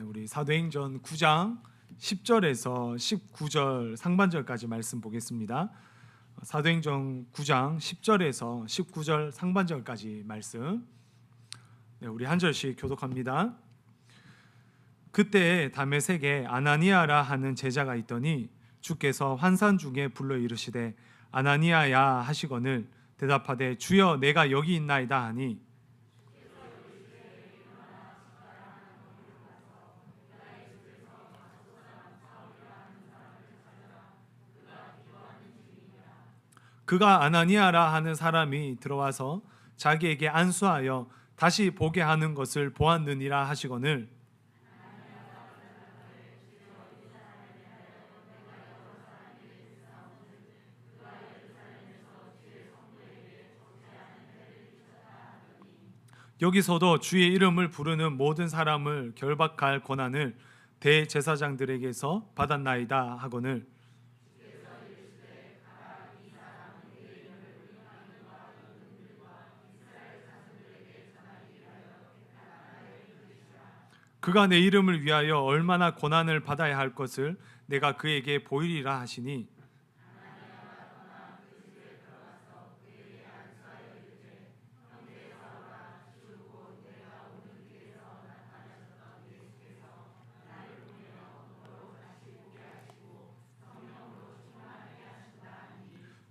우리 사도행전 9장 10절에서 19절 상반절까지 말씀 보겠습니다. 사도행전 9장 10절에서 19절 상반절까지 말씀. 우리 한 절씩 교독합니다. 그때 다메섹에 아나니아라 하는 제자가 있더니 주께서 환산 중에 불러 이르시되 아나니아야 하시거늘 대답하되 주여 내가 여기 있나이다 하니 그가 아나니아라 하는 사람이 들어와서 자기에게 안수하여 다시 보게 하는 것을 보았느니라 하시거늘 여기서도 주의 이름을 부르는 모든 사람을 결박할 권한을 대제사장들에게서 받았나이다 하거늘 그가 내 이름을 위하여 얼마나 고난을 받아야 할 것을 내가 그에게 보이리라 하시니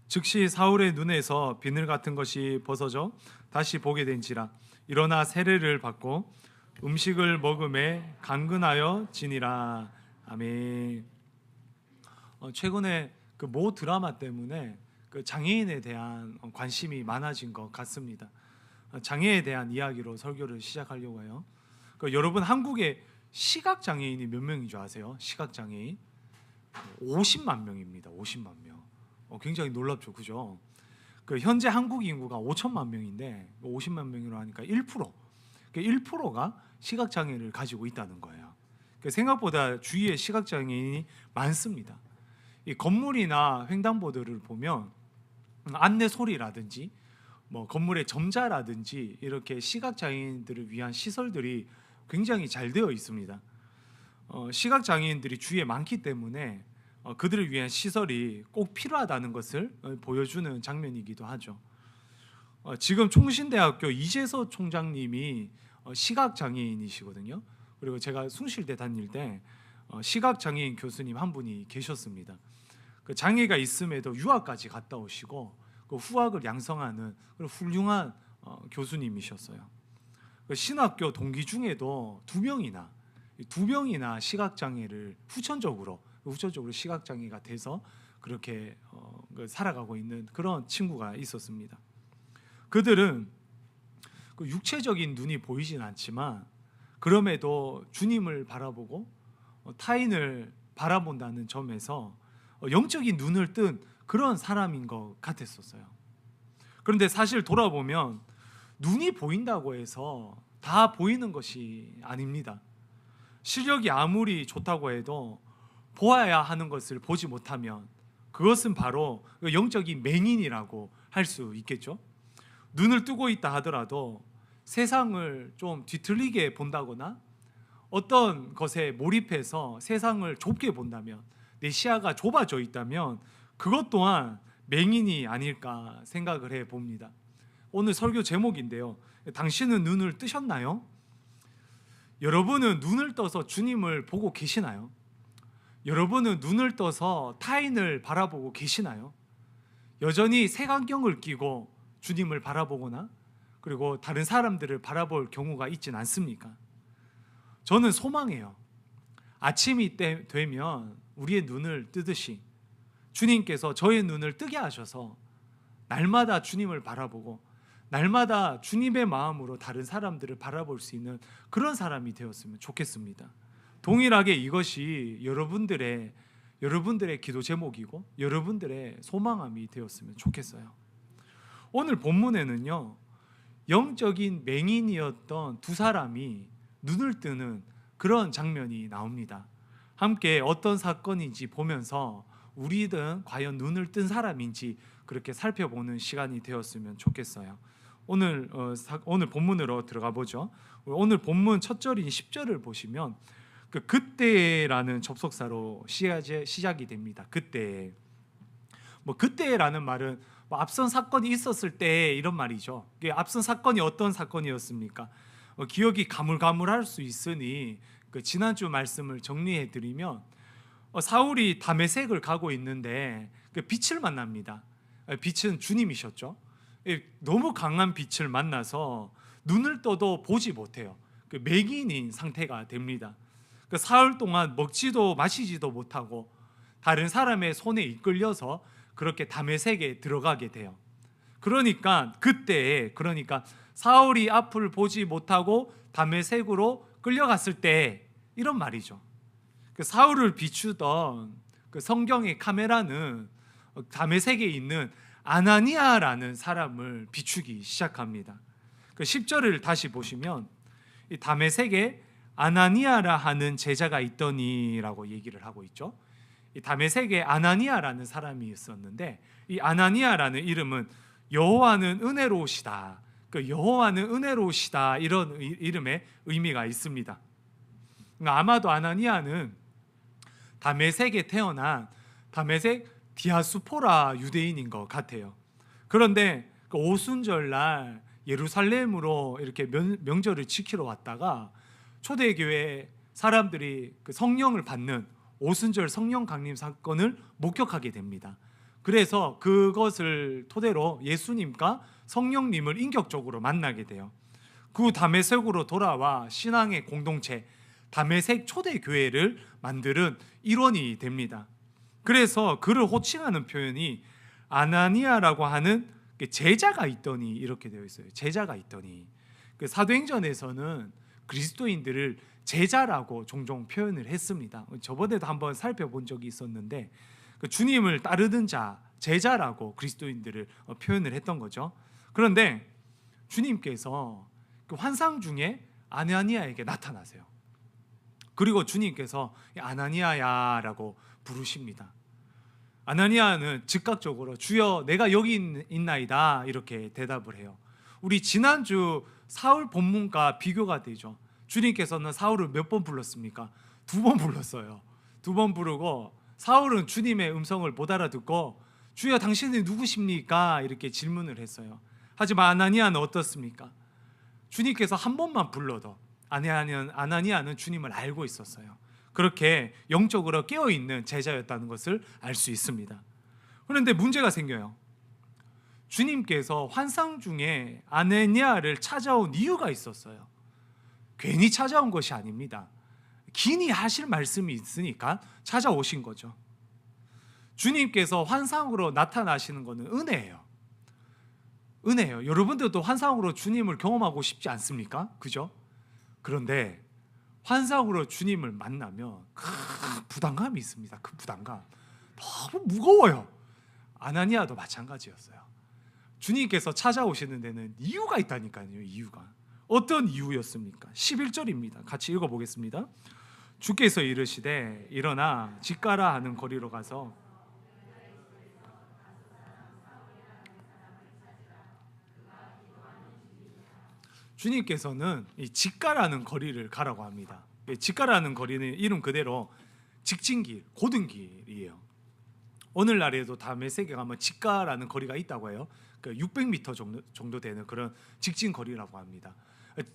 즉시 사울의 눈에서 비늘 같은 것이 벗어져 다시 보게 된지라 일어나 세례를 받고 음식을 먹음에 강근하여 지니라. 아멘. 최근에 그 모 드라마 때문에 그 장애인에 대한 관심이 많아진 것 같습니다. 장애에 대한 이야기로 설교를 시작하려고 해요. 여러분 한국에 시각 장애인이 몇 명인 줄 아세요? 시각 장애인 50만 명입니다. 50만 명. 굉장히 놀랍죠, 그죠? 현재 한국 인구가 5천만 명인데 50만 명으로 하니까 1%. 1%가 시각장애를 가지고 있다는 거예요. 생각보다 주위에 시각장애인이 많습니다. 이 건물이나 횡단보도를 보면 안내 소리라든지 뭐 건물의 점자라든지 이렇게 시각장애인들을 위한 시설들이 굉장히 잘 되어 있습니다. 시각장애인들이 주위에 많기 때문에 그들을 위한 시설이 꼭 필요하다는 것을 보여주는 장면이기도 하죠. 지금 총신대학교 이재서 총장님이 시각장애인이시거든요. 그리고 제가 숭실대 다닐 때 시각장애인 교수님 한 분이 계셨습니다. 그 장애가 있음에도 유학까지 갔다 오시고 그 후학을 양성하는 그런 훌륭한 교수님이셨어요. 신학교 동기 중에도 두 명이나 시각장애를 후천적으로 시각장애가 돼서 그렇게 살아가고 있는 그런 친구가 있었습니다. 그들은 육체적인 눈이 보이진 않지만 그럼에도 주님을 바라보고 타인을 바라본다는 점에서 영적인 눈을 뜬 그런 사람인 것 같았었어요. 그런데 사실 돌아보면 눈이 보인다고 해서 다 보이는 것이 아닙니다. 시력이 아무리 좋다고 해도 보아야 하는 것을 보지 못하면 그것은 바로 영적인 맹인이라고 할 수 있겠죠. 눈을 뜨고 있다 하더라도 세상을 좀 뒤틀리게 본다거나 어떤 것에 몰입해서 세상을 좁게 본다면, 내 시야가 좁아져 있다면 그것 또한 맹인이 아닐까 생각을 해봅니다. 오늘 설교 제목인데요, 당신은 눈을 뜨셨나요? 여러분은 눈을 떠서 주님을 보고 계시나요? 여러분은 눈을 떠서 타인을 바라보고 계시나요? 여전히 색안경을 끼고 주님을 바라보거나 그리고 다른 사람들을 바라볼 경우가 있진 않습니까? 저는 소망해요. 아침이 되면 우리의 눈을 뜨듯이 주님께서 저의 눈을 뜨게 하셔서 날마다 주님을 바라보고 날마다 주님의 마음으로 다른 사람들을 바라볼 수 있는 그런 사람이 되었으면 좋겠습니다. 동일하게 이것이 여러분들의 기도 제목이고 여러분들의 소망함이 되었으면 좋겠어요. 오늘 본문에는요, 영적인 맹인이었던 두 사람이 눈을 뜨는 그런 장면이 나옵니다. 함께 어떤 사건인지 보면서 우리는 과연 눈을 뜬 사람인지 그렇게 살펴보는 시간이 되었으면 좋겠어요. 오늘 본문으로 들어가 보죠. 오늘 본문 첫 절인 10절을 보시면 그때라는 접속사로 시작이 됩니다. 그때. 뭐 그때라는 말은 뭐 앞선 사건이 있었을 때 이런 말이죠. 앞선 사건이 어떤 사건이었습니까? 기억이 가물가물할 수 있으니 지난주 말씀을 정리해 드리면 사울이 다메섹을 가고 있는데 빛을 만납니다. 빛은 주님이셨죠. 너무 강한 빛을 만나서 눈을 떠도 보지 못해요. 맹인인 상태가 됩니다. 사흘 동안 먹지도 마시지도 못하고 다른 사람의 손에 이끌려서 그렇게 다메섹에 들어가게 돼요. 그러니까 사울이 앞을 보지 못하고 다메섹으로 끌려갔을 때 이런 말이죠. 사울을 비추던 성경의 카메라는 다메섹에 있는 아나니아라는 사람을 비추기 시작합니다. 10절을 다시 보시면 이 다메섹에 아나니아라 하는 제자가 있더니라고 얘기를 하고 있죠. 이 다메섹에 아나니아라는 사람이 있었는데 이 아나니아라는 이름은 여호와는 은혜로우시다. 여호와는 은혜로우시다 이런 이름의 의미가 있습니다. 아마도 아나니아는 다메섹에 태어난 다메섹 디아스포라 유대인인 것 같아요. 그런데 오순절날 예루살렘으로 이렇게 명절을 지키러 왔다가 초대교회 사람들이 성령을 받는 오순절 성령 강림 사건을 목격하게 됩니다. 그래서 그것을 토대로 예수님과 성령님을 인격적으로 만나게 돼요. 그 다메섹으로 돌아와 신앙의 공동체 다메섹 초대교회를 만드는 일원이 됩니다. 그래서 그를 호칭하는 표현이 아나니아라고 하는 제자가 있더니 이렇게 되어 있어요. 제자가 있더니. 사도행전에서는 그리스도인들을 제자라고 종종 표현을 했습니다. 저번에도 한번 살펴본 적이 있었는데 주님을 따르는 자, 제자라고 그리스도인들을 표현을 했던 거죠. 그런데 주님께서 그 환상 중에 아나니아에게 나타나세요. 그리고 주님께서 아나니아야라고 부르십니다. 아나니아는 즉각적으로 주여 내가 여기 있나이다 이렇게 대답을 해요. 우리 지난주 사울 본문과 비교가 되죠. 주님께서는 사울을 몇 번 불렀습니까? 2번 불렀어요. 2번 부르고 사울은 주님의 음성을 못 알아듣고 주여 당신은 누구십니까? 이렇게 질문을 했어요. 하지만 아나니아는 어떻습니까? 주님께서 한 번만 불러도 아나니아는 주님을 알고 있었어요. 그렇게 영적으로 깨어있는 제자였다는 것을 알 수 있습니다. 그런데 문제가 생겨요. 주님께서 환상 중에 아나니아를 찾아온 이유가 있었어요. 괜히 찾아온 것이 아닙니다. 긴히 하실 말씀이 있으니까 찾아오신 거죠. 주님께서 환상으로 나타나시는 것은 은혜예요. 은혜예요. 여러분들도 환상으로 주님을 경험하고 싶지 않습니까? 그죠? 그런데 환상으로 주님을 만나면 큰 부담감이 있습니다. 그 부담감 너무 무거워요. 아나니아도 마찬가지였어요. 주님께서 찾아오시는 데는 이유가 있다니까요. 이유가 어떤 이유였습니까? 11절입니다. 같이 읽어보겠습니다. 주께서 이르시되 일어나 직가라 하는 거리로 가서 주님께서는 이 직가라는 거리를 가라고 합니다. 직가라는 거리는 이름 그대로 직진길, 고등길이에요. 오늘날에도 다메섹에 가면 직가라는 거리가 있다고 해요. 600m 정도 되는 그런 직진 거리라고 합니다.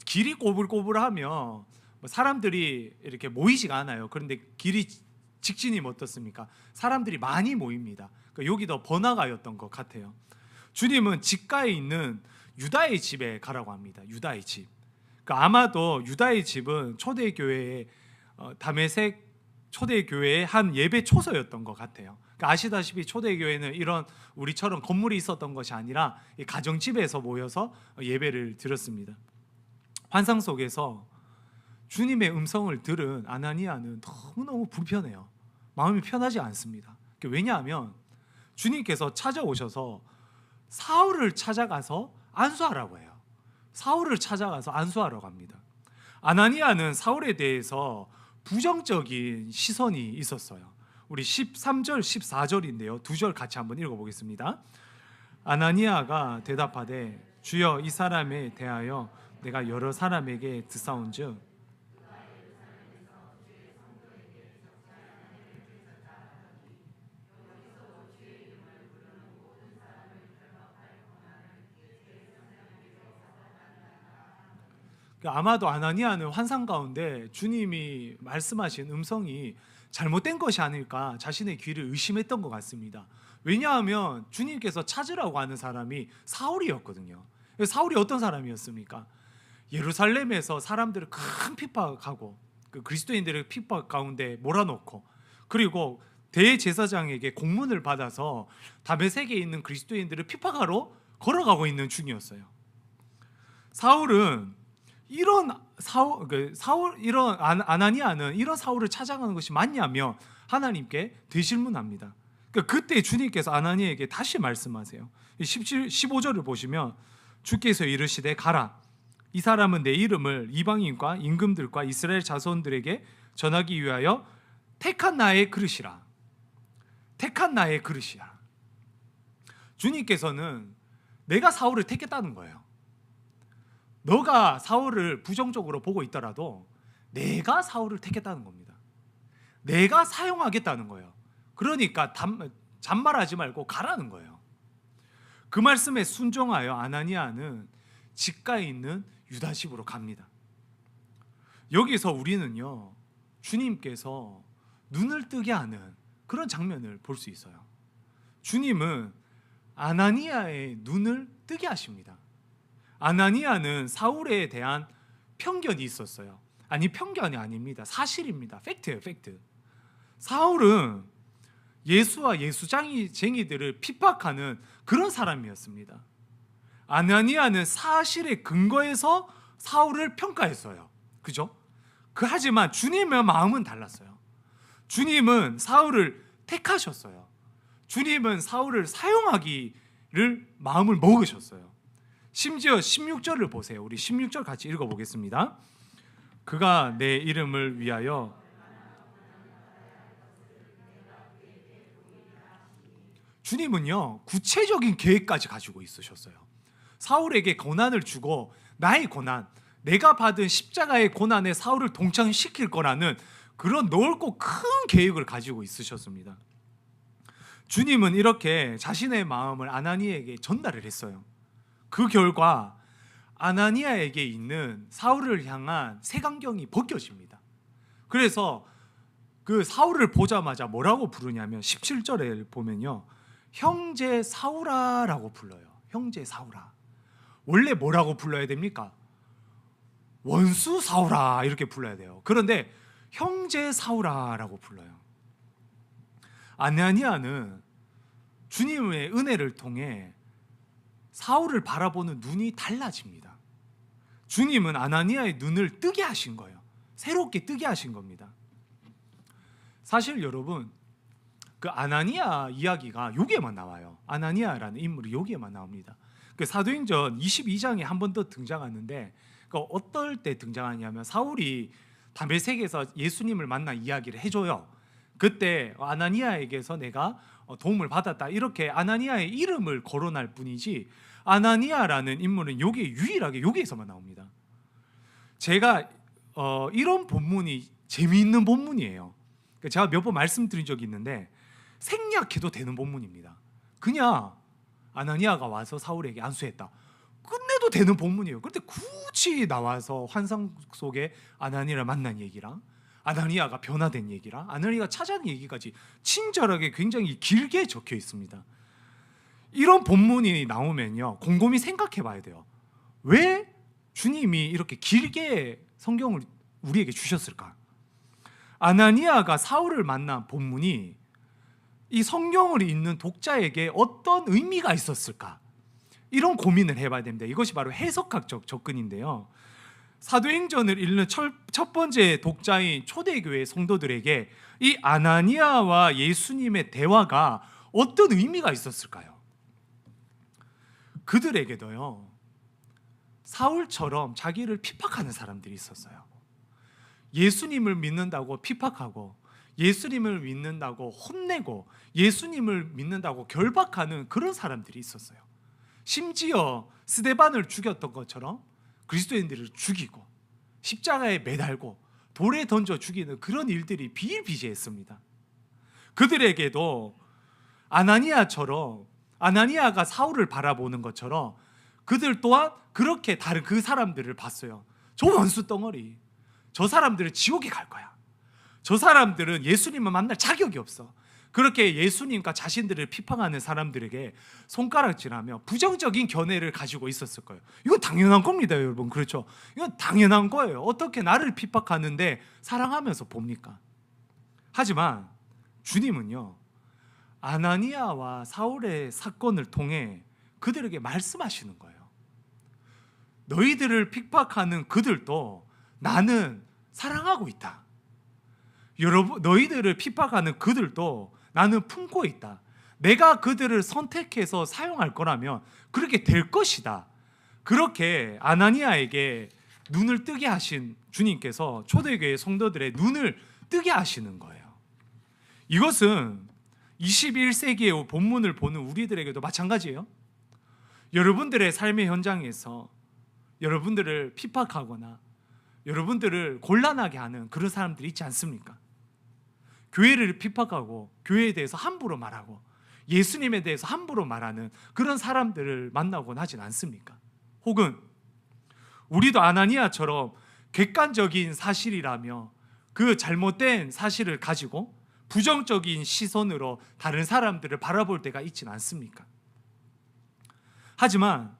길이 꼬불꼬불하면 사람들이 이렇게 모이지가 않아요. 그런데 길이 직진이면 어떻습니까? 사람들이 많이 모입니다. 여기도 번화가였던 것 같아요. 주님은 직가에 있는 유다의 집에 가라고 합니다. 유다의 집. 아마도 유다의 집은 초대교회의 다메섹 초대교회의 한 예배 초소였던 것 같아요. 아시다시피 초대교회는 이런 우리처럼 건물이 있었던 것이 아니라 가정집에서 모여서 예배를 드렸습니다. 환상 속에서 주님의 음성을 들은 아나니아는 너무너무 불편해요. 마음이 편하지 않습니다. 왜냐하면 주님께서 찾아오셔서 사울을 찾아가서 안수하라고 해요. 사울을 찾아가서 안수하라고 합니다. 아나니아는 사울에 대해서 부정적인 시선이 있었어요. 우리 13절, 14절인데요. 2절 같이 한번 읽어보겠습니다. 아나니아가 대답하되 주여 이 사람에 대하여 내가 여러 사람에게 듣사온즉 아마도 아나니아는 환상 가운데 주님이 말씀하신 음성이 잘못된 것이 아닐까 자신의 귀를 의심했던 것 같습니다. 왜냐하면 주님께서 찾으라고 하는 사람이 사울이었거든요. 사울이 어떤 사람이었습니까? 예루살렘에서 사람들을 큰 핍박하고 그 그리스도인들을 핍박 가운데 몰아넣고, 그리고 대제사장에게 공문을 받아서 다메섹에 있는 그리스도인들을 핍박하러 걸어가고 있는 중이었어요. 사울은 이런 아나니아는 이런 사울을 찾아가는 것이 맞냐며 하나님께 되실문합니다. 그때 주님께서 아나니아에게 다시 말씀하세요. 15절을 보시면 주께서 이르시되 가라, 이 사람은 내 이름을 이방인과 임금들과 이스라엘 자손들에게 전하기 위하여 택한 나의 그릇이라. 택한 나의 그릇이야. 주님께서는 내가 사울을 택했다는 거예요. 너가 사울을 부정적으로 보고 있더라도 내가 사울을 택했다는 겁니다. 내가 사용하겠다는 거예요. 그러니까 잔말하지 말고 가라는 거예요. 그 말씀에 순종하여 아나니아는 직가에 있는 유다집으로 갑니다. 여기서 우리는요, 주님께서 눈을 뜨게 하는 그런 장면을 볼 수 있어요. 주님은 아나니아의 눈을 뜨게 하십니다. 아나니아는 사울에 대한 편견이 있었어요. 아니, 편견이 아닙니다. 사실입니다. 팩트예요, 팩트. 사울은 예수와 예수쟁이들을 핍박하는 그런 사람이었습니다. 아나니아는 사실에 근거해서 사울을 평가했어요. 그죠? 하지만 주님의 마음은 달랐어요. 주님은 사울을 택하셨어요. 주님은 사울을 사용하기를 마음을 먹으셨어요. 심지어 16절을 보세요. 우리 16절 같이 읽어보겠습니다. 그가 내 이름을 위하여 주님은요, 구체적인 계획까지 가지고 있으셨어요. 사울에게 고난을 주고 나의 고난, 내가 받은 십자가의 고난에 사울을 동참시킬 거라는 그런 넓고 큰 계획을 가지고 있으셨습니다. 주님은 이렇게 자신의 마음을 아나니아에게 전달을 했어요. 그 결과 아나니아에게 있는 사울을 향한 색안경이 벗겨집니다. 그래서 그 사울을 보자마자 뭐라고 부르냐면 17절에 보면요, 형제 사울아라고 불러요. 형제 사울아. 원래 뭐라고 불러야 됩니까? 원수 사울아 이렇게 불러야 돼요. 그런데 형제 사울아라고 불러요. 아나니아는 주님의 은혜를 통해 사울을 바라보는 눈이 달라집니다. 주님은 아나니아의 눈을 뜨게 하신 거예요. 새롭게 뜨게 하신 겁니다. 사실 여러분, 그 아나니아 이야기가 여기에만 나와요. 아나니아라는 인물이 여기에만 나옵니다. 그 사도행전 22장에 한 번 더 등장하는데, 그 어떨 때 등장하냐면 사울이 다메섹에서 예수님을 만나 이야기를 해줘요. 그때 아나니아에게서 내가 도움을 받았다, 이렇게 아나니아의 이름을 거론할 뿐이지 아나니아라는 인물은 유일하게 여기에서만 나옵니다. 제가 이런 본문이 재미있는 본문이에요. 제가 몇 번 말씀드린 적이 있는데 생략해도 되는 본문입니다. 그냥 아나니아가 와서 사울에게 안수했다, 끝내도 되는 본문이에요. 그런데 굳이 나와서 환상 속에 아나니아를 만난 얘기랑 아나니아가 변화된 얘기랑 아나니아가 찾아낸 얘기까지 친절하게 굉장히 길게 적혀 있습니다. 이런 본문이 나오면요, 곰곰이 생각해 봐야 돼요. 왜 주님이 이렇게 길게 성경을 우리에게 주셨을까? 아나니아가 사울을 만난 본문이 이 성경을 읽는 독자에게 어떤 의미가 있었을까? 이런 고민을 해봐야 됩니다. 이것이 바로 해석학적 접근인데요. 사도행전을 읽는 첫 번째 독자인 초대교회 성도들에게 이 아나니아와 예수님의 대화가 어떤 의미가 있었을까요? 그들에게도요, 사울처럼 자기를 핍박하는 사람들이 있었어요. 예수님을 믿는다고 핍박하고, 예수님을 믿는다고 혼내고, 예수님을 믿는다고 결박하는 그런 사람들이 있었어요. 심지어 스데반을 죽였던 것처럼 그리스도인들을 죽이고 십자가에 매달고 돌에 던져 죽이는 그런 일들이 비일비재했습니다. 그들에게도 아나니아처럼, 아나니아가 사울을 바라보는 것처럼 그들 또한 그렇게 다른 그 사람들을 봤어요. 저 원수 덩어리, 저 사람들은 지옥에 갈 거야. 저 사람들은 예수님을 만날 자격이 없어. 그렇게 예수님과 자신들을 비판하는 사람들에게 손가락질하며 부정적인 견해를 가지고 있었을 거예요. 이건 당연한 겁니다, 여러분. 그렇죠? 이건 당연한 거예요. 어떻게 나를 핍박하는데 사랑하면서 봅니까? 하지만 주님은요, 아나니아와 사울의 사건을 통해 그들에게 말씀하시는 거예요. 너희들을 핍박하는 그들도 나는 사랑하고 있다. 여러분, 너희들을 핍박하는 그들도 나는 품고 있다. 내가 그들을 선택해서 사용할 거라면 그렇게 될 것이다. 그렇게 아나니아에게 눈을 뜨게 하신 주님께서 초대교회 성도들의 눈을 뜨게 하시는 거예요. 이것은 21세기의 본문을 보는 우리들에게도 마찬가지예요. 여러분들의 삶의 현장에서 여러분들을 핍박하거나 여러분들을 곤란하게 하는 그런 사람들이 있지 않습니까? 교회를 핍박하고 교회에 대해서 함부로 말하고 예수님에 대해서 함부로 말하는 그런 사람들을 만나곤 하진 않습니까? 혹은 우리도 아나니아처럼 객관적인 사실이라며 그 잘못된 사실을 가지고 부정적인 시선으로 다른 사람들을 바라볼 때가 있진 않습니까? 하지만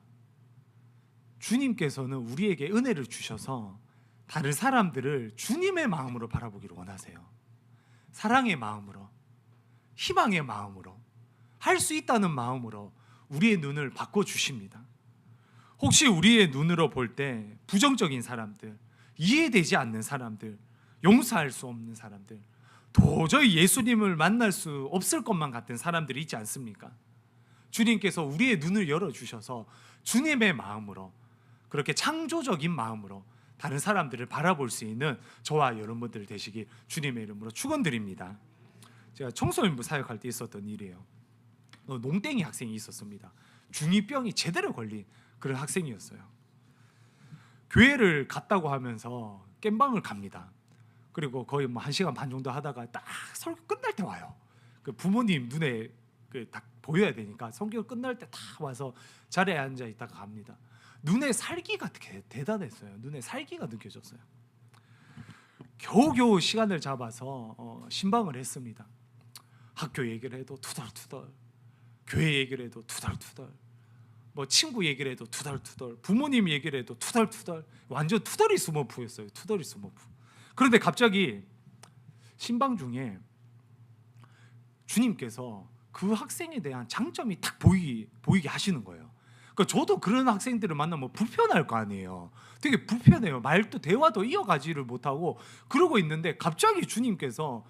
주님께서는 우리에게 은혜를 주셔서 다른 사람들을 주님의 마음으로 바라보기를 원하세요. 사랑의 마음으로, 희망의 마음으로, 할 수 있다는 마음으로 우리의 눈을 바꿔주십니다. 혹시 우리의 눈으로 볼 때 부정적인 사람들, 이해되지 않는 사람들, 용서할 수 없는 사람들, 도저히 예수님을 만날 수 없을 것만 같은 사람들이 있지 않습니까? 주님께서 우리의 눈을 열어주셔서 주님의 마음으로, 그렇게 창조적인 마음으로 다른 사람들을 바라볼 수 있는 저와 여러분들 되시기 주님의 이름으로 축원드립니다. 제가 청소년부 사역할 때 있었던 일이에요. 농땡이 학생이 있었습니다. 중2병이 제대로 걸린 그런 학생이었어요. 교회를 갔다고 하면서 깸방을 갑니다. 그리고 거의 뭐 1시간 반 정도 하다가 딱 설교 끝날 때 와요. 그 부모님 눈에 딱 보여야 되니까 설교 끝날 때 딱 와서 자리에 앉아 있다가 갑니다. 눈에 살기가 대단했어요. 눈에 살기가 느껴졌어요. 겨우겨우 시간을 잡아서 신방을 했습니다. 학교 얘기를 해도 투덜투덜, 교회 얘기를 해도 투덜투덜, 뭐 친구 얘기를 해도 투덜투덜, 부모님 얘기를 해도 투덜투덜, 완전 투덜이 스머프였어요. 투덜이 스머프. 그런데 갑자기 신방 중에 주님께서 그 학생에 대한 장점이 딱 보이게 하시는 거예요. 그러니까 저도 그런 학생들을 만나면 불편할 거 아니에요. 되게 불편해요. 말도 대화도 이어가지를 못하고 그러고 있는데 갑자기 주님께서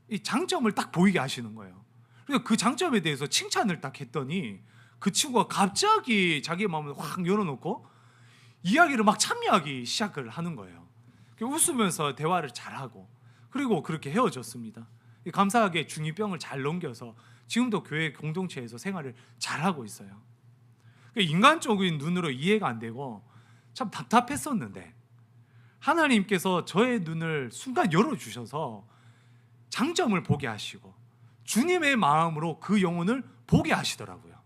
이 장점을 딱 보이게 하시는 거예요. 그래서 그 장점에 대해서 칭찬을 딱 했더니 그 친구가 갑자기 자기 마음을 확 열어놓고 이야기를 막 참여하기 시작을 하는 거예요. 웃으면서 대화를 잘하고 그리고 그렇게 헤어졌습니다. 감사하게 중2병을 잘 넘겨서 지금도 교회 공동체에서 생활을 잘하고 있어요. 인간적인 눈으로 이해가 안 되고 참 답답했었는데 하나님께서 저의 눈을 순간 열어주셔서 장점을 보게 하시고 주님의 마음으로 그 영혼을 보게 하시더라고요.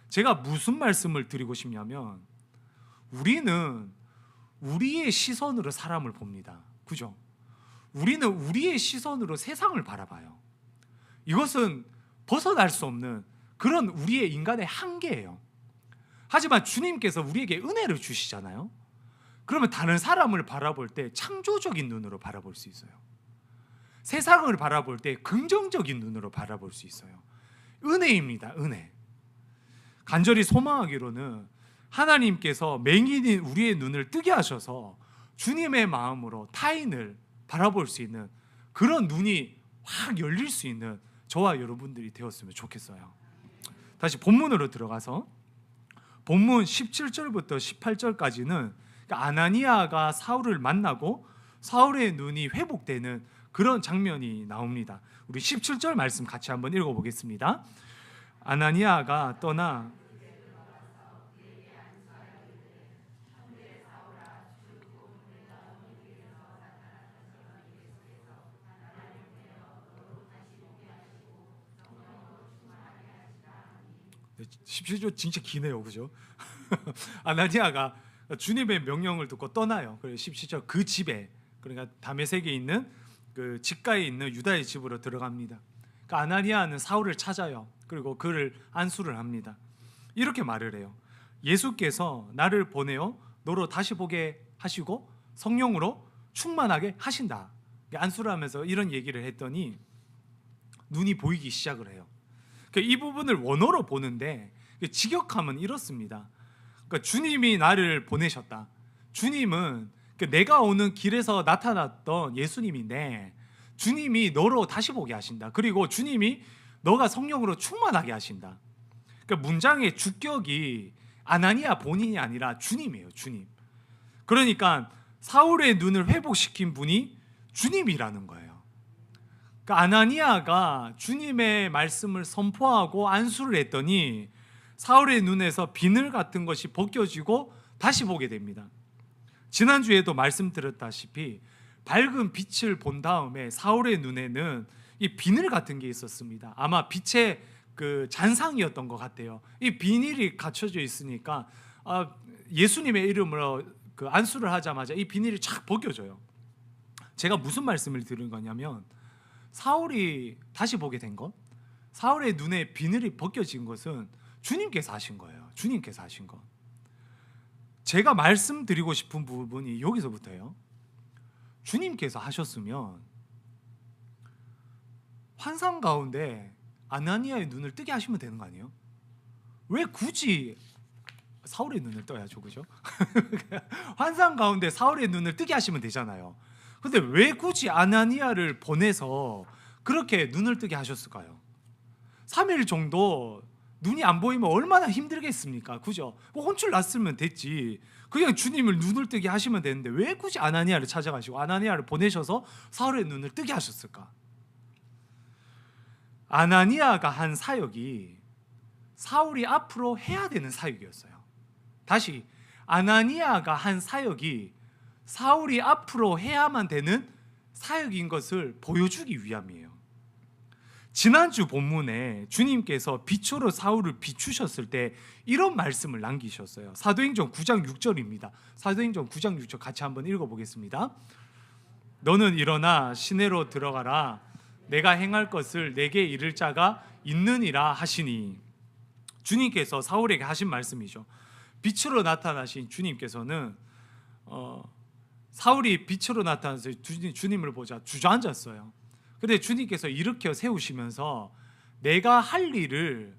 제가 무슨 말씀을 드리고 싶냐면 우리는 우리의 시선으로 사람을 봅니다. 그죠? 우리는 우리의 시선으로 세상을 바라봐요. 이것은 벗어날 수 없는 그런 우리의 인간의 한계예요. 하지만 주님께서 우리에게 은혜를 주시잖아요. 그러면 다른 사람을 바라볼 때 창조적인 눈으로 바라볼 수 있어요. 세상을 바라볼 때 긍정적인 눈으로 바라볼 수 있어요. 은혜입니다. 은혜. 간절히 소망하기로는 하나님께서 맹인인 우리의 눈을 뜨게 하셔서 주님의 마음으로 타인을 바라볼 수 있는 그런 눈이 확 열릴 수 있는 저와 여러분들이 되었으면 좋겠어요. 다시 본문으로 들어가서 본문 17절부터 18절까지는 아나니아가 사울을 만나고 사울의 눈이 회복되는 그런 장면이 나옵니다. 우리 17절 말씀 같이 한번 읽어보겠습니다. 아나니아가 떠나 네, 17절 진짜 기네요, 그죠? 아나니아가 주님의 명령을 듣고 떠나요. 그래서 17절 그 집에, 그러니까 다메섹에 있는 그 집가에 있는 유다의 집으로 들어갑니다. 그러니까 아나니아는 사울을 찾아요. 그리고 그를 안수를 합니다. 이렇게 말을 해요. 예수께서 나를 보내어 너로 다시 보게 하시고 성령으로 충만하게 하신다. 안수를 하면서 이런 얘기를 했더니 눈이 보이기 시작을 해요. 그러니까 이 부분을 원어로 보는데 직역하면 이렇습니다. 그러니까 주님이 나를 보내셨다. 주님은 내가 오는 길에서 나타났던 예수님인데 주님이 너로 다시 보게 하신다. 그리고 주님이 너가 성령으로 충만하게 하신다. 그러니까 문장의 주격이 아나니아 본인이 아니라 주님이에요. 주님. 그러니까 사울의 눈을 회복시킨 분이 주님이라는 거예요. 그러니까 아나니아가 주님의 말씀을 선포하고 안수를 했더니 사울의 눈에서 비늘 같은 것이 벗겨지고 다시 보게 됩니다. 지난주에도 말씀드렸다시피 밝은 빛을 본 다음에 사울의 눈에는 이 비늘 같은 게 있었습니다. 아마 빛의 그 잔상이었던 것 같아요. 이 비닐이 갖춰져 있으니까 예수님의 이름으로 그 안수를 하자마자 이 비닐이 쫙 벗겨져요. 제가 무슨 말씀을 드린 거냐면 사울이 다시 보게 된 것, 사울의 눈에 비늘이 벗겨진 것은 주님께서 하신 거예요. 주님께서 하신 것. 제가 말씀드리고 싶은 부분이 여기서부터예요. 주님께서 하셨으면 환상 가운데 아나니아의 눈을 뜨게 하시면 되는 거 아니에요? 왜 굳이 사울의 눈을 떠야죠, 그죠? 환상 가운데 사울의 눈을 뜨게 하시면 되잖아요. 근데 왜 굳이 아나니아를 보내서 그렇게 눈을 뜨게 하셨을까요? 3일 정도 눈이 안 보이면 얼마나 힘들겠습니까? 그죠? 혼쭐 났으면 됐지. 그냥 주님을 눈을 뜨게 하시면 되는데 왜 굳이 아나니아를 찾아가시고 아나니아를 보내셔서 사울의 눈을 뜨게 하셨을까? 아나니아가 한 사역이 사울이 앞으로 해야 되는 사역이었어요. 다시, 아나니아가 한 사역이 사울이 앞으로 해야만 되는 사역인 것을 보여주기 위함이에요. 지난주 본문에 주님께서 빛으로 사울을 비추셨을 때 이런 말씀을 남기셨어요. 사도행전 9장 6절입니다. 사도행전 9장 6절 같이 한번 읽어보겠습니다. 너는 일어나 시내로 들어가라. 내가 행할 것을 내게 이를 자가 있느니라 하시니. 주님께서 사울에게 하신 말씀이죠. 빛으로 나타나신 주님께서는 사울이 빛으로 나타나서 주님을 보자 주저앉았어요. 근데 주님께서 일으켜 세우시면서 너가 할 일을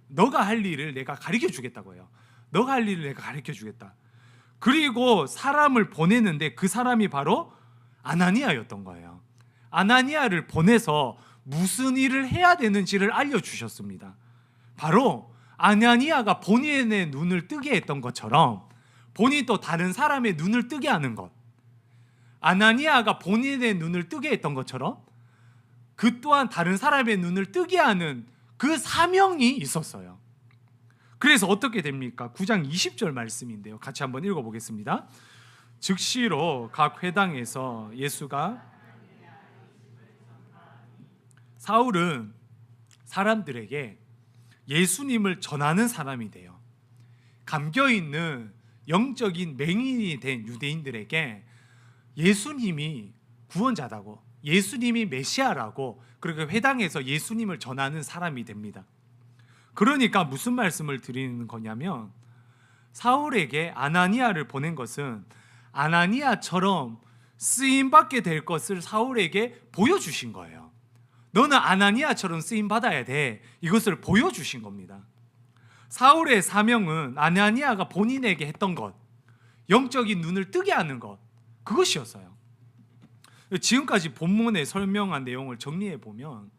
내가 가르쳐 주겠다고 해요. 너가 할 일을 내가 가르쳐 주겠다. 그리고 사람을 보내는데 그 사람이 바로 아나니아였던 거예요. 아나니아를 보내서 무슨 일을 해야 되는지를 알려주셨습니다. 바로 아나니아가 본인의 눈을 뜨게 했던 것처럼 본인도 다른 사람의 눈을 뜨게 하는 것, 아나니아가 본인의 눈을 뜨게 했던 것처럼 그 또한 다른 사람의 눈을 뜨게 하는 그 사명이 있었어요. 그래서 어떻게 됩니까? 9장 20절 말씀인데요. 같이 한번 읽어보겠습니다. 즉시로 각 회당에서 사울은 사람들에게 예수님을 전하는 사람이 돼요. 감겨있는 영적인 맹인이 된 유대인들에게 예수님이 구원자다고, 예수님이 메시아라고, 그렇게 회당에서 예수님을 전하는 사람이 됩니다. 그러니까 무슨 말씀을 드리는 거냐면 사울에게 아나니아를 보낸 것은 아나니아처럼 쓰임받게 될 것을 사울에게 보여주신 거예요. 너는 아나니아처럼 쓰임받아야 돼. 이것을 보여주신 겁니다. 사울의 사명은 아나니아가 본인에게 했던 것, 영적인 눈을 뜨게 하는 것, 그것이었어요. 지금까지 본문에 설명한 내용을 정리해 보면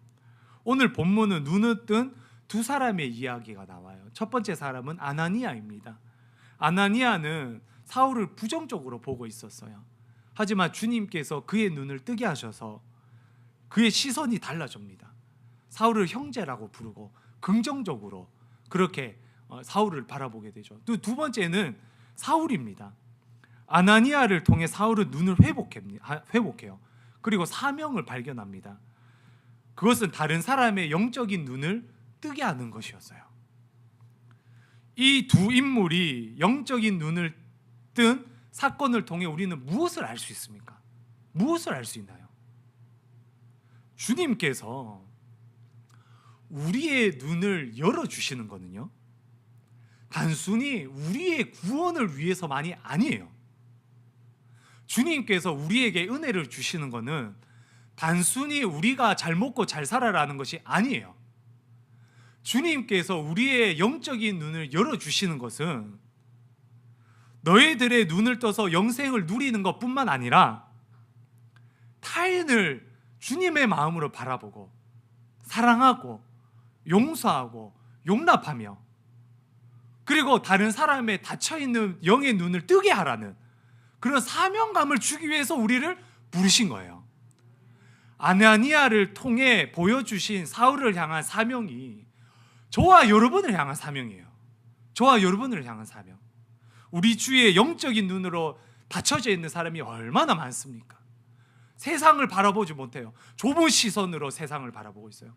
오늘 본문은 눈을 뜬 두 사람의 이야기가 나와요. 첫 번째 사람은 아나니아입니다. 아나니아는 사울을 부정적으로 보고 있었어요. 하지만 주님께서 그의 눈을 뜨게 하셔서 그의 시선이 달라집니다. 사울을 형제라고 부르고 긍정적으로 그렇게 사울을 바라보게 되죠. 또 두 번째는 사울입니다. 아나니아를 통해 사울은 눈을 회복해요. 그리고 사명을 발견합니다. 그것은 다른 사람의 영적인 눈을 뜨게 하는 것이었어요. 이 두 인물이 영적인 눈을 뜬 사건을 통해 우리는 무엇을 알 수 있습니까? 무엇을 알 수 있나요? 주님께서 우리의 눈을 열어주시는 거는요, 단순히 우리의 구원을 위해서만이 아니에요. 주님께서 우리에게 은혜를 주시는 것은 단순히 우리가 잘 먹고 잘 살아라는 것이 아니에요. 주님께서 우리의 영적인 눈을 열어주시는 것은 너희들의 눈을 떠서 영생을 누리는 것뿐만 아니라 타인을 주님의 마음으로 바라보고 사랑하고 용서하고 용납하며, 그리고 다른 사람의 닫혀있는 영의 눈을 뜨게 하라는 그런 사명감을 주기 위해서 우리를 부르신 거예요. 아나니아를 통해 보여주신 사울을 향한 사명이 저와 여러분을 향한 사명이에요. 저와 여러분을 향한 사명. 우리 주위에 영적인 눈으로 닫혀져 있는 사람이 얼마나 많습니까? 세상을 바라보지 못해요. 좁은 시선으로 세상을 바라보고 있어요.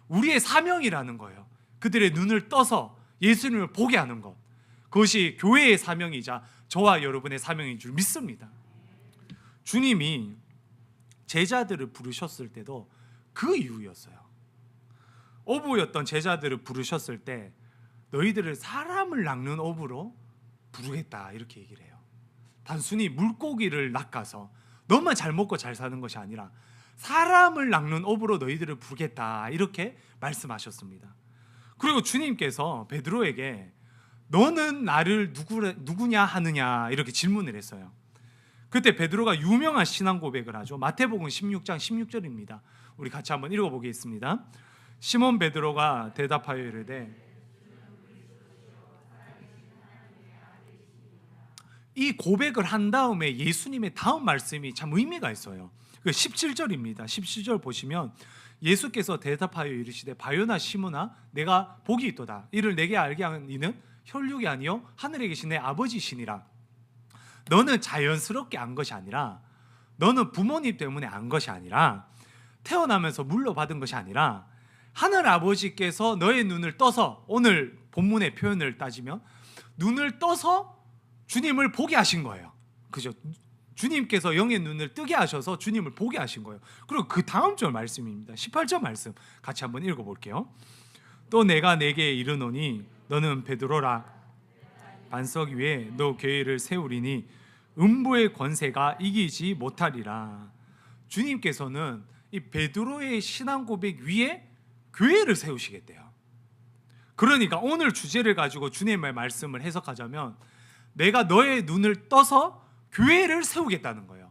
우리의 사명이라는 거예요. 그들의 눈을 떠서 예수님을 보게 하는 것, 그것이 교회의 사명이자 저와 여러분의 사명인 줄 믿습니다. 주님이 제자들을 부르셨을 때도 그 이유였어요. 어부였던 제자들을 부르셨을 때 너희들을 사람을 낚는 어부로 부르겠다, 이렇게 얘기를 해요. 단순히 물고기를 낚아서 너만 잘 먹고 잘 사는 것이 아니라 사람을 낚는 어부로 너희들을 부르겠다, 이렇게 말씀하셨습니다. 그리고 주님께서 베드로에게 너는 나를 누구냐 하느냐, 이렇게 질문을 했어요. 그때 베드로가 유명한 신앙 고백을 하죠. 마태복음 16장 16절입니다. 우리 같이 한번 읽어보겠습니다. 시몬 베드로가 대답하여 이르되, 이 고백을 한 다음에 예수님의 다음 말씀이 참 의미가 있어요. 17절입니다. 17절 보시면 예수께서 대답하여 이르시되 바요나 시몬아 내가 복이 있도다. 이를 내게 알게 하는 이는 혈육이 아니요 하늘에 계신 내 아버지시니라. 너는 자연스럽게 안 것이 아니라, 너는 부모님 때문에 안 것이 아니라, 태어나면서 물려받은 것이 아니라 하늘 아버지께서 너의 눈을 떠서, 오늘 본문의 표현을 따지면 눈을 떠서 주님을 보게 하신 거예요. 그죠? 주님께서 영의 눈을 뜨게 하셔서 주님을 보게 하신 거예요. 그리고 그 다음 절 말씀입니다. 18절 말씀 같이 한번 읽어볼게요. 또 내가 내게 이르노니 너는 베드로라, 반석 위에 너 교회를 세우리니 음부의 권세가 이기지 못하리라. 주님께서는 이 베드로의 신앙 고백 위에 교회를 세우시겠대요. 그러니까 오늘 주제를 가지고 주님의 말씀을 해석하자면 내가 너의 눈을 떠서 교회를 세우겠다는 거예요.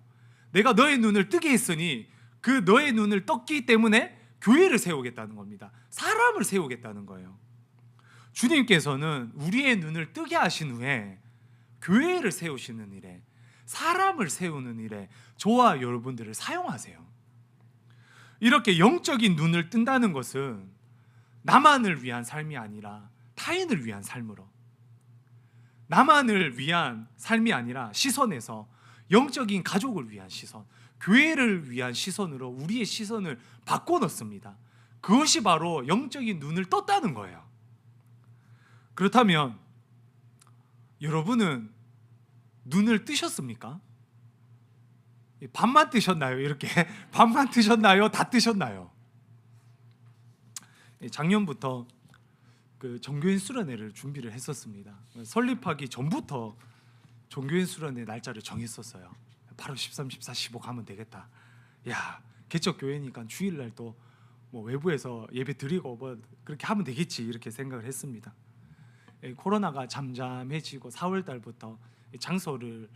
내가 너의 눈을 뜨게 했으니 그 너의 눈을 떴기 때문에 교회를 세우겠다는 겁니다. 사람을 세우겠다는 거예요. 주님께서는 우리의 눈을 뜨게 하신 후에 교회를 세우시는 일에, 사람을 세우는 일에 저와 여러분들을 사용하세요. 이렇게 영적인 눈을 뜬다는 것은 나만을 위한 삶이 아니라 타인을 위한 삶으로, 나만을 위한 삶이 아니라 시선에서 영적인 가족을 위한 시선, 교회를 위한 시선으로 우리의 시선을 바꿔놓습니다. 그것이 바로 영적인 눈을 떴다는 거예요. 그렇다면 여러분은 눈을 뜨셨습니까? 반만 뜨셨나요? 이렇게 반만 뜨셨나요? 다 뜨셨나요? 작년부터 그 종교인 수련회를 준비를 했었습니다. 설립하기 전부터 종교인 수련회 날짜를 정했었어요. 바로 13, 14, 15 가면 되겠다. 야, 개척 교회니까 주일날 또 뭐 외부에서 예배 드리고 뭐 그렇게 하면 되겠지, 이렇게 생각을 했습니다. 코로나가 잠잠해지고 4월 달부터 장소를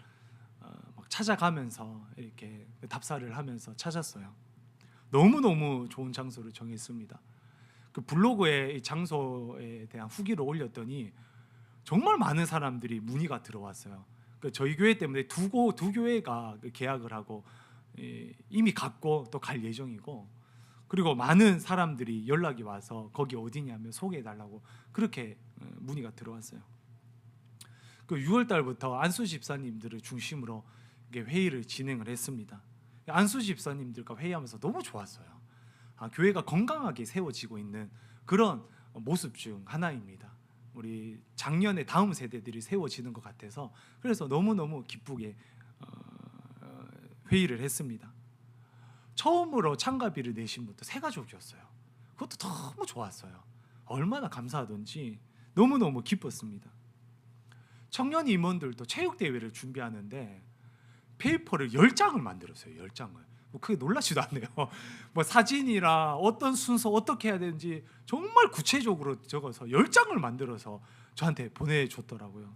막 찾아가면서 이렇게 답사를 하면서 찾았어요. 너무너무 좋은 장소를 정했습니다. 그 블로그에 이 장소에 대한 후기를 올렸더니 정말 많은 사람들이 문의가 들어왔어요. 그 저희 교회 때문에 두 교회가 계약을 하고 이미 갔고 또 갈 예정이고, 그리고 많은 사람들이 연락이 와서 거기 어디냐면 소개해달라고 그렇게 문의가 들어왔어요. 그 6월 달부터 안수 집사님들을 중심으로 회의를 진행을 했습니다. 안수 집사님들과 회의하면서 너무 좋았어요. 교회가 건강하게 세워지고 있는 그런 모습 중 하나입니다. 우리 작년에 다음 세대들이 세워지는 것 같아서 그래서 너무너무 기쁘게 회의를 했습니다. 처음으로 참가비를 내신 분도 세 가족이었어요. 그것도 너무 좋았어요. 얼마나 감사하던지 너무너무 기뻤습니다. 청년 임원들도 체육대회를 준비하는데 페이퍼를 10장을 만들었어요. 10장을. 뭐 크게 놀라지도 않네요. 뭐 사진이라 어떤 순서 어떻게 해야 되는지 정말 구체적으로 적어서 10장을 만들어서 저한테 보내줬더라고요.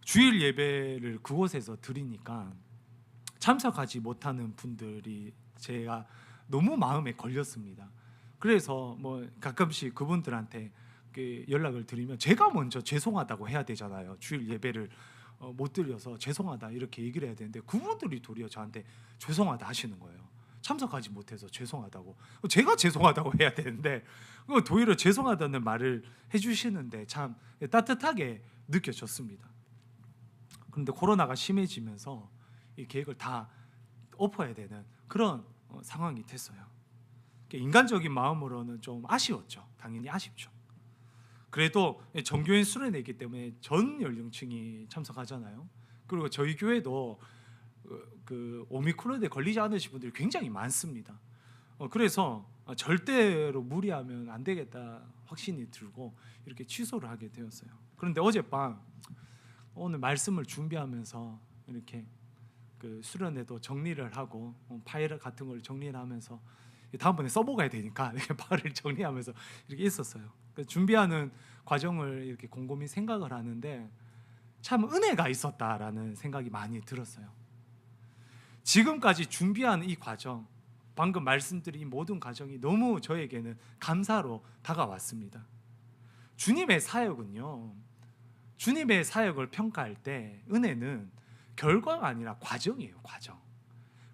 주일 예배를 그곳에서 드리니까 참석하지 못하는 분들이 제가 너무 마음에 걸렸습니다. 그래서 뭐 가끔씩 그분들한테 연락을 드리면 제가 먼저 죄송하다고 해야 되잖아요. 주일 예배를 못 드려서 죄송하다 이렇게 얘기를 해야 되는데 그분들이 도리어 저한테 죄송하다 하시는 거예요. 참석하지 못해서 죄송하다고. 제가 죄송하다고 해야 되는데 도리어 죄송하다는 말을 해주시는데 참 따뜻하게 느껴졌습니다. 그런데 코로나가 심해지면서 이 계획을 다 엎어야 되는 그런 상황이 됐어요. 인간적인 마음으로는 좀 아쉬웠죠. 당연히 아쉽죠. 그래도 정교인 수련회이기 때문에 전 연령층이 참석하잖아요. 그리고 저희 교회도 그 오미크론에 걸리지 않으신 분들이 굉장히 많습니다. 그래서 절대로 무리하면 안 되겠다 확신이 들고 이렇게 취소를 하게 되었어요. 그런데 어젯밤 오늘 말씀을 준비하면서 이렇게 그 수련회도 정리를 하고 파일 같은 걸 정리를 하면서 다음번에 써먹어야 되니까 이렇게 파일을 정리하면서 이렇게 있었어요. 준비하는 과정을 이렇게 곰곰이 생각을 하는데 참 은혜가 있었다라는 생각이 많이 들었어요. 지금까지 준비한 이 과정, 방금 말씀드린 이 모든 과정이 너무 저에게는 감사로 다가왔습니다. 주님의 사역은요, 주님의 사역을 평가할 때 은혜는 결과가 아니라 과정이에요.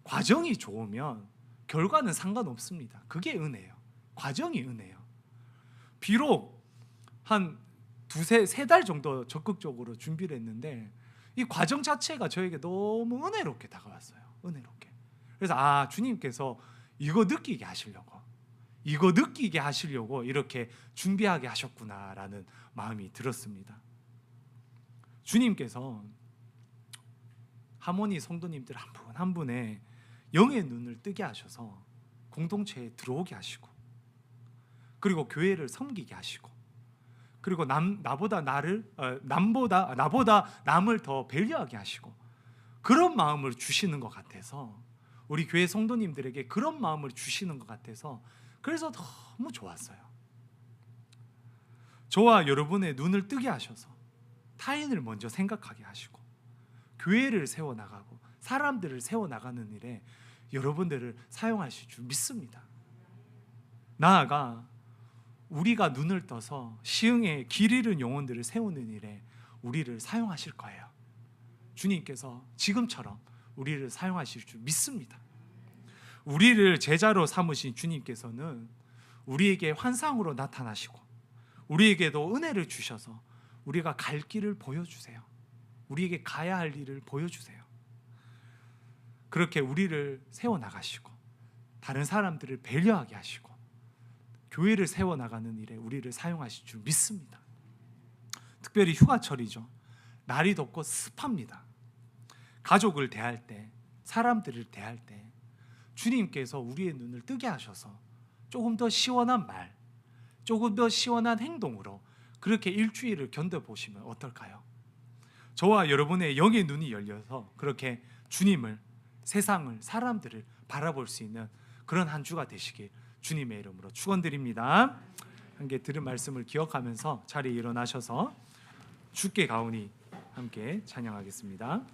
과정이 좋으면 결과는 상관없습니다. 그게 은혜예요. 과정이 은혜예요. 비록 한 세 달 정도 적극적으로 준비를 했는데 이 과정 자체가 저에게 너무 은혜롭게 다가왔어요. 은혜롭게. 그래서 주님께서 이거 느끼게 하시려고 이렇게 준비하게 하셨구나라는 마음이 들었습니다. 주님께서 하모니 성도님들 한 분 한 분의 영의 눈을 뜨게 하셔서 공동체에 들어오게 하시고, 그리고 교회를 섬기게 하시고, 그리고 나보다 남을 더 배려하게 하시고, 그런 마음을 주시는 것 같아서, 우리 교회 성도님들에게 그런 마음을 주시는 것 같아서 그래서 너무 좋았어요. 저와 여러분의 눈을 뜨게 하셔서 타인을 먼저 생각하게 하시고 교회를 세워나가고 사람들을 세워나가는 일에 여러분들을 사용하실 줄 믿습니다. 나아가 우리가 눈을 떠서 시흥에 길 잃은 영혼들을 세우는 일에 우리를 사용하실 거예요. 주님께서 지금처럼 우리를 사용하실 줄 믿습니다. 우리를 제자로 삼으신 주님께서는 우리에게 환상으로 나타나시고 우리에게도 은혜를 주셔서 우리가 갈 길을 보여주세요. 우리에게 가야 할 일을 보여주세요. 그렇게 우리를 세워나가시고 다른 사람들을 배려하게 하시고 교회를 세워나가는 일에 우리를 사용하실 줄 믿습니다. 특별히 휴가철이죠. 날이 덥고 습합니다. 가족을 대할 때, 사람들을 대할 때 주님께서 우리의 눈을 뜨게 하셔서 조금 더 시원한 말, 조금 더 시원한 행동으로 그렇게 일주일을 견뎌보시면 어떨까요? 저와 여러분의 영의 눈이 열려서 그렇게 주님을, 세상을, 사람들을 바라볼 수 있는 그런 한 주가 되시길 주님의 이름으로 축원드립니다. 함께 들은 말씀을 기억하면서 자리에 일어나셔서 주께 가오니 함께 찬양하겠습니다.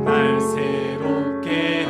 날 새롭게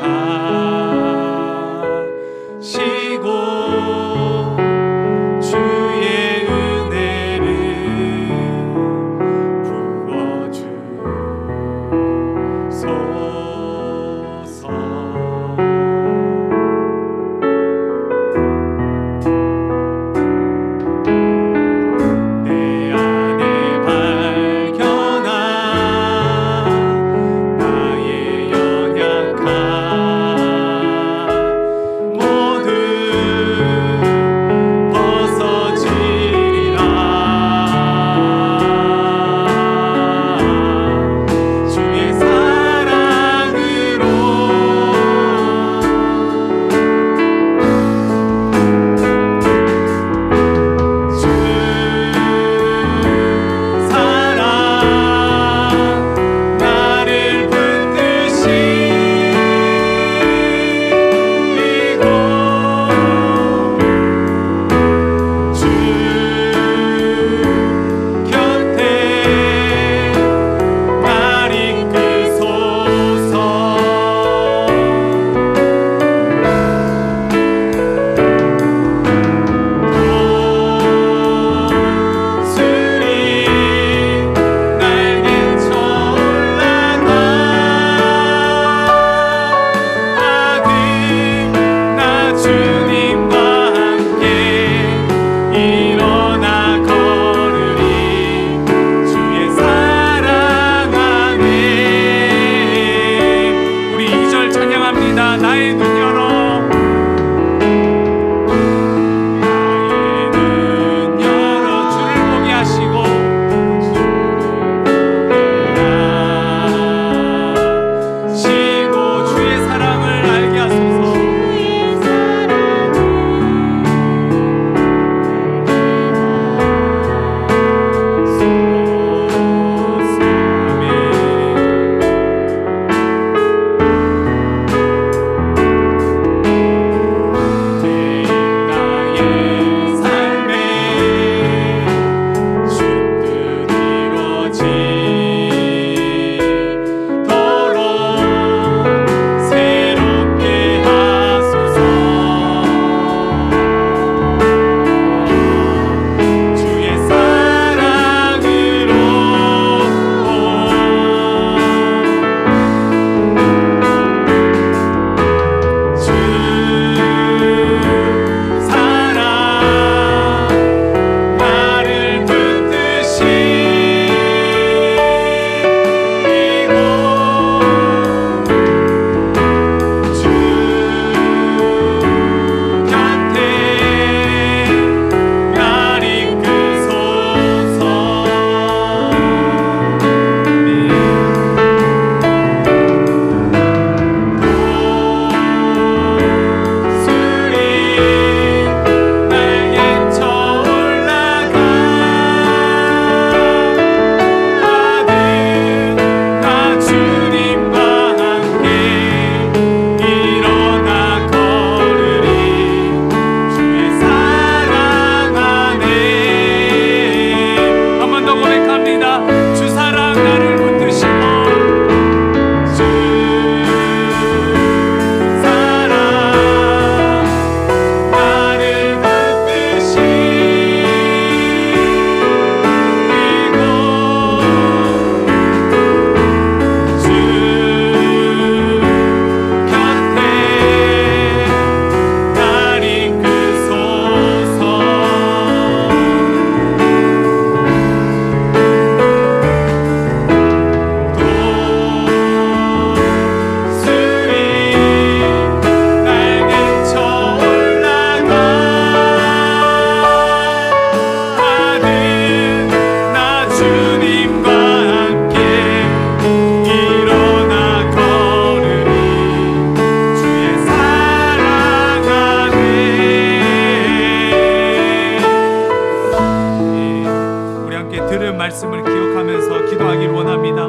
말씀을 기억하면서 기도하길 원합니다.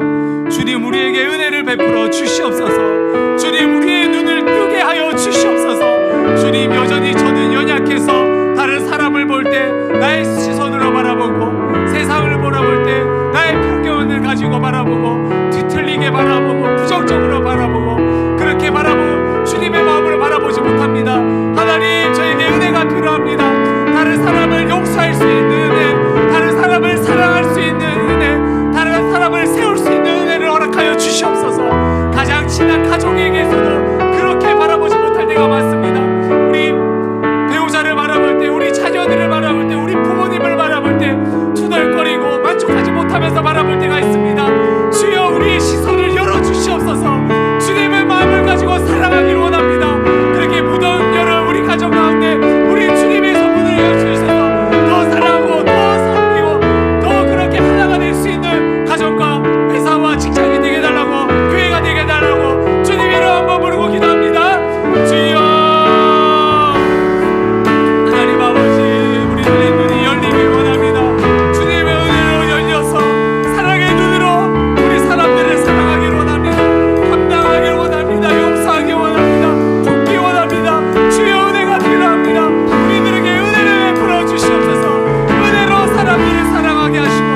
주님, 우리에게 은혜를 베풀어 주시옵소서. 주님, 우리의 눈을 뜨게 하여 주시옵소서. 주님, 여전히 저는 연약해서 다른 사람을 볼 때 나의 시선으로 바라보고, 세상을 바라볼 때 나의 편견을 가지고 바라보고, 뒤틀리게 바라보고, 부정적으로 바라보고, 그렇게 바라보고 주님의 마음으로 바라보지 못합니다. 하나님, 저에게 은혜가 필요합니다. 다른 사람을 용서할 수 있는 은혜, 다른 사람을 사랑할 수 있는 은혜, 다른 사람을 세울 수 있는 은혜를 허락하여 주시옵소서. 가장 친한 가족에게서도 그렇게 바라보지 못할 때가 많습니다. 우리 배우자를 바라볼 때, 우리 자녀들을 바라볼 때, 우리 부모님을 바라볼 때 투덜거리고 만족하지 못하면서 바라볼 때가 있습니다. 주여, 우리의 시선을 열어주시옵소서. 주님의 마음을 가지고 사랑하기를 원합니다. 그렇게 무더운 여름 우리 가정 가운데 우리 주님에서 문을 열어주셔서 더 사랑하고 더 섬기고 더 그렇게 하나가 될 수 있는 가정과 회사와 직장이 되게 해달라고, 교회가 되게 해달라고 주님 이름 한번 부르고 기도합니다. 주여, 하나님 아버지, 우리들의 눈이 열리길 원합니다. 주님의 은혜로 열려서 사랑의 눈으로 우리 사람들을 사랑하기를 원합니다. 감당하기를 원합니다. 용서하기를 원합니다. 돕기 원합니다. 주여, 은혜가 필요합니다. 우리들에게 은혜를 베풀어 주시옵소서. 은혜로 사람들을 사랑하게 하시고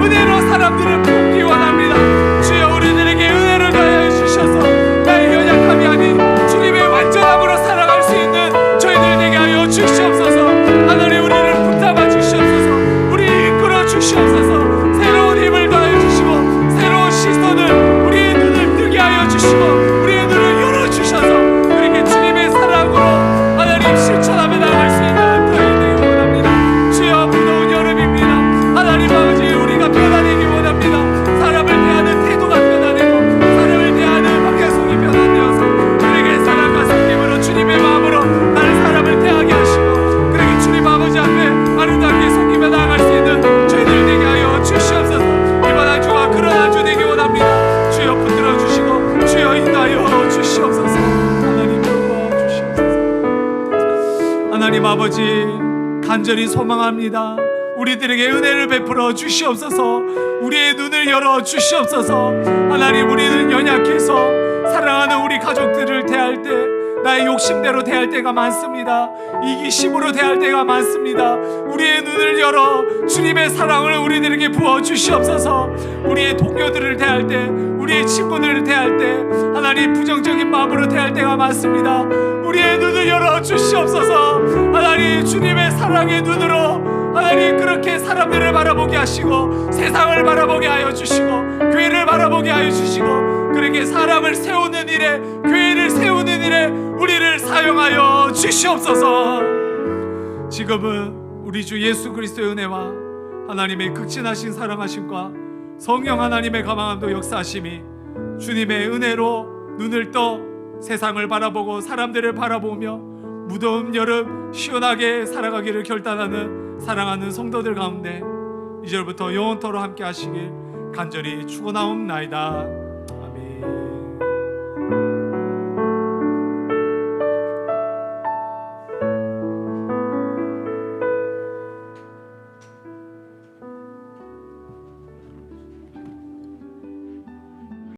은혜로 사람들을 돕기 원합니다. 주여, 우리들에게 은혜를 더하여 주셔서 나의 연약함이 아닌 주님의 완전함으로 살아갈 수 있는 저희들 되게 하여 주시옵소서. 하나님, 우리를 붙잡아 주시옵소서. 우리를 이끌어 주시옵소서. 새로운 힘을 더하여 주시고 새로운 시선을, 우리의 눈을 뜨게 하여 주시고 우리의 눈을 열어주셔서 그렇게 주님의 사랑으로 하나님 실천하며 나갈 수 있는 저희 되기 원합니다. 주여, 무더운 여름입니다. 하나님 아버지, 우리가 변화되기 원합니다. 사람을 대하는 태도가 변화되고 사람을 대하는 방향성이 변화되어서 그에게 사랑과 섬김으로 주님의 마음으로 다른 사람을 대하게 하시고 그렇게 주님 아버지 앞에 아름답게 섬기며 나아갈 수 있는 저희들 되게 하여 주시옵소서. 이번 한 주가 그런 한 주 되기 원합니다. 주여, 붙들어 주시고 주여, 인도하여 주시옵소서. 하나님, 도와주시옵소서. 하나님 아버지, 간절히 소망합니다. 우리들에게 은혜를 베풀어 주시옵소서. 우리의 눈을 열어 주시옵소서. 하나님, 우리는 연약해서 사랑하는 우리 가족들을 대할 때 나의 욕심대로 대할 때가 많습니다. 이기심으로 대할 때가 많습니다. 우리의 눈을 열어 주님의 사랑을 우리들에게 부어 주시옵소서. 우리의 동료들을 대할 때, 우리의 친구들을 대할 때 하나님, 부정적인 마음으로 대할 때가 많습니다. 우리의 눈을 열어 주시옵소서. 하나님, 주님의 사랑의 눈으로 하나님, 그렇게 사람들을 바라보게 하시고 세상을 바라보게 하여 주시고 교회를 바라보게 하여 주시고 그렇게 사람을 세우는 일에, 교회를 세우는 일에 우리를 사용하여 주시옵소서. 지금은 우리 주 예수 그리스도의 은혜와 하나님의 극진하신 사랑하심과 성령 하나님의 가망함도 역사하심이 주님의 은혜로 눈을 떠 세상을 바라보고 사람들을 바라보며 무더운 여름 시원하게 살아가기를 결단하는 사랑하는 성도들 가운데 이제부터 영원토록 함께 하시길 간절히 축원하옵나이다.